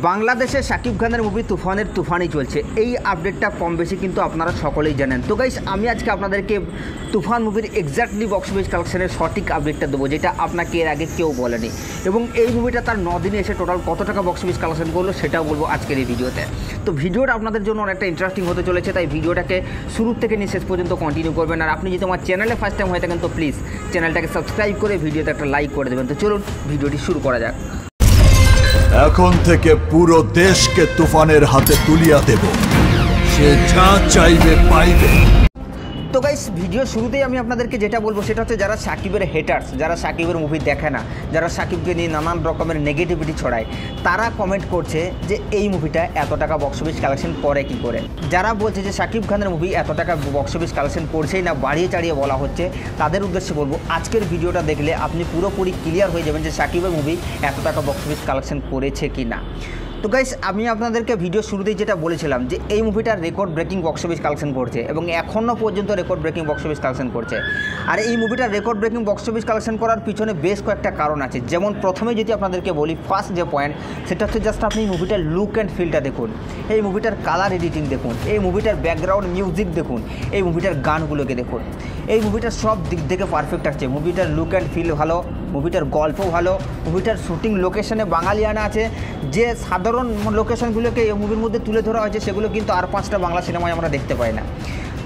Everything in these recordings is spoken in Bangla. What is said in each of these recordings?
বাংলাদেশে শাকিব খানের মুভি তুফানের তুফানই চলছে। এই আপডেটটা কম বেশি কিন্তু আপনারা সকলেই জানেন। তো গাইস, আমি আজকে আপনাদেরকে তুফান মুভির এক্স্যাক্টলি বক্স অফিস কালেকশনের সঠিক আপডেটটা দেবো, যেটা আপনাকে এর আগে কেউ বলেনি। এবং এই মুভিটা তার 9 দিনে এসে টোটাল কত টাকা বক্স অফিস কালেকশন করলো সেটাও বলবো আজকের এই ভিডিওতে। তো ভিডিওটা আপনাদের জন্য অনেকটা ইন্টারেস্টিং হতে চলেছে, তাই ভিডিওটাকে শুরু থেকে নিয়ে শেষ পর্যন্ত কন্টিনিউ করবেন। আর আপনি যদি আমার চ্যানেলে ফার্স্ট টাইম হয়ে থাকেন তো প্লিজ চ্যানেলটাকে সাবস্ক্রাইব করে ভিডিওতে একটা লাইক করে দেবেন। তো চলুন ভিডিওটি শুরু করা যাক। এখন থেকে পুরো দেশকে তুফানের হাতে তুলিয়া দেব, সে যা চাইবে পাইবে। তো গাইস, ভিডিও শুরুতেই আমি আপনাদেরকে যেটা বলবো সেটা হচ্ছে, যারা সাকিবের হেটার্স, যারা সাকিবের মুভি দেখে না, যারা সাকিবকে নিয়ে নানান রকমের নেগেটিভিটি ছড়ায়, তারা কমেন্ট করছে যে এই মুভিটা এত টাকা বক্স অফিস কালেকশন করে কি করে। যারা বলছে যে সাকিব খানের মুভি এত টাকা বক্স অফিস কালেকশন করছেই না, বাড়িয়ে চাড়িয়ে বলা হচ্ছে, তাদের উদ্দেশ্যে বলবো আজকের ভিডিওটা দেখলে আপনি পুরোপুরি ক্লিয়ার হয়ে যাবেন যে সাকিবের মুভি এত টাকা বক্স অফিস কালেকশন করেছে কি না। তো গাইস, আমি আপনাদেরকে ভিডিও শুরুতেই যেটা বলেছিলাম যে এই মুভিটার record breaking box office collection করছে এবং এখনও পর্যন্ত record breaking box office collection করছে। আর এই মুভিটার record breaking box office collection করার পিছনে বেশ কয়েকটা কারণ আছে। যেমন প্রথমে যদি আপনাদেরকে বলি, ফার্স্ট যে পয়েন্ট সেটা হচ্ছে জাস্ট আপনি মুভিটার লুক অ্যান্ড ফিলটা দেখুন, এই মুভিটার কালার এডিটিং দেখুন, এই মুভিটার ব্যাকগ্রাউন্ড মিউজিক দেখুন, এই মুভিটার গানগুলোকে দেখুন। এই মুভিটার সব দিক থেকে পারফেক্ট আছে। মুভিটার লুক অ্যান্ড ফিল ভালো, মুভিটার গল্প ভালো, মুভিটার শুটিং লোকেশনে বাঙালিয়ানা আছে। যে সাধারণ লোকেশনগুলোকে এই মুভির মধ্যে তুলে ধরা হয়েছে সেগুলো কিন্তু আর 5টা বাংলা সিনেমায় আমরা দেখতে পাই না।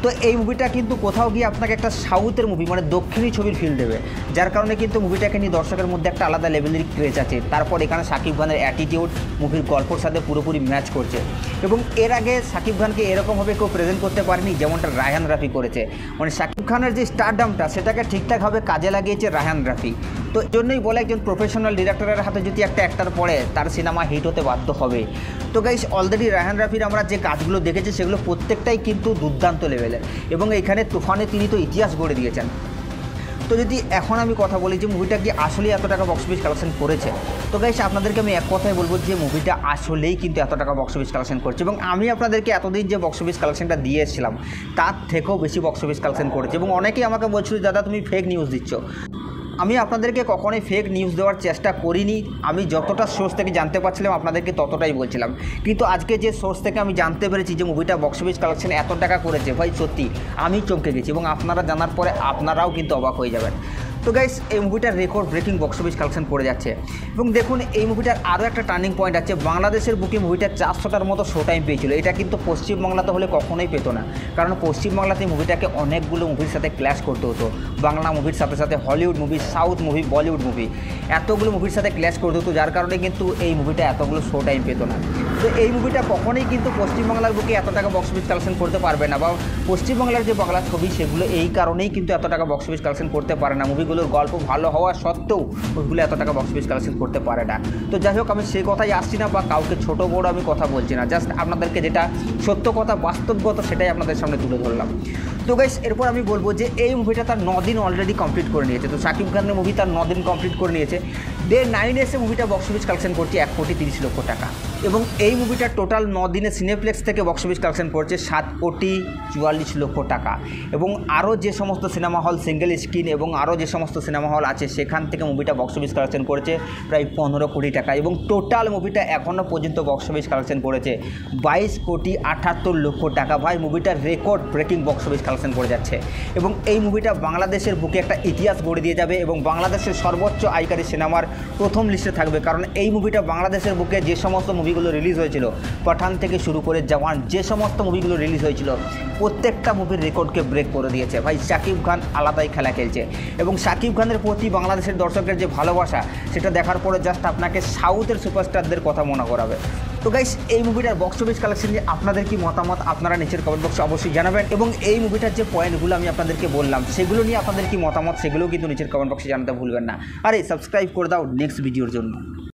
তো এই মুভিটা কিন্তু কোথাও গিয়ে আপনাকে একটা সাউথের মুভি মানে দক্ষিণী ছবির ফিল দেবে, যার কারণে কিন্তু মুভিটাকে নিয়ে দর্শকের মধ্যে একটা আলাদা লেভেলের ক্রেজ আছে। তারপর এখানে সাকিব খানের অ্যাটিটিউড মুভির গল্পর সাথে পুরোপুরি ম্যাচ করছে। এবং এর আগে সাকিব খানকে এরকমভাবে কেউ প্রেজেন্ট করতে পারেনি যেমনটা রায়হান রাফি করেছে। মানে সাকিব খানের যে স্টারডামটা সেটাকে ঠিকঠাকভাবে কাজে লাগিয়েছে রায়হান রাফি। তো এই জন্যই বলে, একজন প্রফেশনাল ডিরেক্টরের হাতে যদি একটা অ্যাক্টর পড়ে তার সিনেমা হিট হতে বাধ্য হবে। তো গাইস, অলরেডি রায়হান রাফির আমরা যে কাজগুলো দেখেছি সেগুলো প্রত্যেকটাই কিন্তু দুর্দান্ত লেভেলের, এবং এইখানে তুফানে তিনি তো ইতিহাস গড়ে দিয়েছেন। তো যদি এখন আমি কথা বলি যে মুভিটা কি আসলেই এত টাকা বক্স অফিস কালেকশন করেছে, তো গাইস আপনাদেরকে আমি এক কথাই বলবো যে মুভিটা আসলেই কিন্তু এত টাকা বক্স অফিস কালেকশন করছে। এবং আমি আপনাদেরকে এতদিন যে বক্স অফিস কালেকশনটা দিয়ে এসেছিলাম তার থেকেও বেশি বক্স অফিস কালেকশন করেছে। এবং অনেকেই আমাকে বলছিল, দাদা তুমি ফেক নিউজ দিচ্ছ। আমি আপনাদেরকে কখনোই ফেক নিউজ দেওয়ার চেষ্টা করিনি। আমি যতটা সোর্স থেকে জানতে পারছিলাম আপনাদেরকে ততটাই বলছিলাম। কিন্তু আজকে যে সোর্স থেকে আমি জানতে পেরেছি যে মুভিটা বক্স অফিস কালেকশন এত টাকা করেছে, ভাই সত্যি আমি চমকে গেছি। এবং আপনারা জানার পরে আপনারাও কিন্তু অবাক হয়ে যাবেন। তো গাইস, এই মুভিটার record breaking box office collection করে যাচ্ছে। এবং দেখুন, এই মুভিটার আরও একটা টার্নিং পয়েন্ট আছে। বাংলাদেশের বুকে মুভিটা 400টার মতো শো টাইম পেয়েছিল। এটা কিন্তু পশ্চিমবাংলাতে হলে কখনোই পেতো না, কারণ পশ্চিমবাংলাতে মুভিটাকে অনেকগুলো মুভির সাথে ক্ল্যাশ করতে হতো। বাংলা মুভির সাথে সাথে Hollywood movie, south movie, Bollywood movie, এতগুলো মুভির সাথে ক্ল্যাশ করতে হতো, যার কারণে কিন্তু এই মুভিটা এতগুলো শো টাইম পেতো না। তো এই মুভিটা কখনোই কিন্তু পশ্চিমবাংলার বুকে এত টাকা বক্স অফিস কালেকশন করতে পারবে না, বা পশ্চিমবাংলার যে বাংলা ছবি সেগুলো এই কারণেই কিন্তু এত টাকা বক্স অফিস কালেকশন করতে পারে না। মুভিগুলোর গল্প ভালো হওয়া সত্ত্বেও ওইগুলো এত টাকা বক্স অফিস কালেকশন করতে পারে না। তো যাই হোক, আমি সেই কথাই আসছি না, বা কাউকে ছোটো বড় আমি কথা বলছি না, জাস্ট আপনাদেরকে যেটা সত্য কথা, বাস্তবগত, সেটাই আপনাদের সামনে তুলে ধরলাম। তো গাইস, এরপর আমি বলবো যে এই মুভিটা তার 9 দিন অলরেডি কমপ্লিট করে নিয়েছে। তো সাকিব খানের মুভি তার 9 দিন কমপ্লিট করে নিয়েছে। ডে 9 এসে মুভিটা বক্স অফিস কালেকশন করছে 1,30,00,000 টাকা। এবং এই মুভিটা টোটাল 9 দিনে সিনেপ্লেক্স থেকে বক্স অফিস কালেকশন করছে 7,44,00,000 টাকা। এবং আরও যে সমস্ত সিনেমা হল সিঙ্গেল স্ক্রিন এবং আরও যে সমস্ত সিনেমা হল আছে সেখান থেকে মুভিটা বক্স অফিস কালেকশন করেছে প্রায় 15 কোটি টাকা। এবং টোটাল মুভিটা এখনও পর্যন্ত বক্স অফিস কালেকশন করেছে 22,78,00,000 টাকা। ভাই, মুভিটার record breaking box office collection করে যাচ্ছে। এবং এই মুভিটা বাংলাদেশের বুকে একটা ইতিহাস গড়ে দিয়ে যাবে এবং বাংলাদেশের সর্বোচ্চ আয়কারী সিনেমার প্রথম লিস্টে থাকবে। কারণ এই মুভিটা বাংলাদেশের বুকে যে সমস্ত মুভিগুলো রিলিজ হয়েছিল, পাঠান থেকে শুরু করে জওয়ান, যে সমস্ত মুভিগুলো রিলিজ হয়েছিল প্রত্যেকটা মুভির রেকর্ডকে ব্রেক করে দিয়েছে। ভাই, সাকিব খান আলাদাই খেলা খেলছে। এবং সাকিব খানের প্রতি বাংলাদেশের দর্শকের যে ভালোবাসা, সেটা দেখার পরে জাস্ট আপনাকে সাউথের সুপারস্টারদের কথা মনে করাবে। তো গাইস, এই মুভিটার বক্স অফিস কালেকশন নিয়ে আপনাদের কি মতামত আপনারা নিচের কমেন্ট বক্সে অবশ্যই জানাবেন। এবং এই মুভিটার যে পয়েন্টগুলো আমি আপনাদেরকে বললাম সেগুলো নিয়ে আপনাদের কি মতামত সেগুলোও কিন্তু নিচের কমেন্ট বক্সে জানাতে ভুলবেন না। আরে সাবস্ক্রাইব করে দাও নেক্সট ভিডিওর জন্য।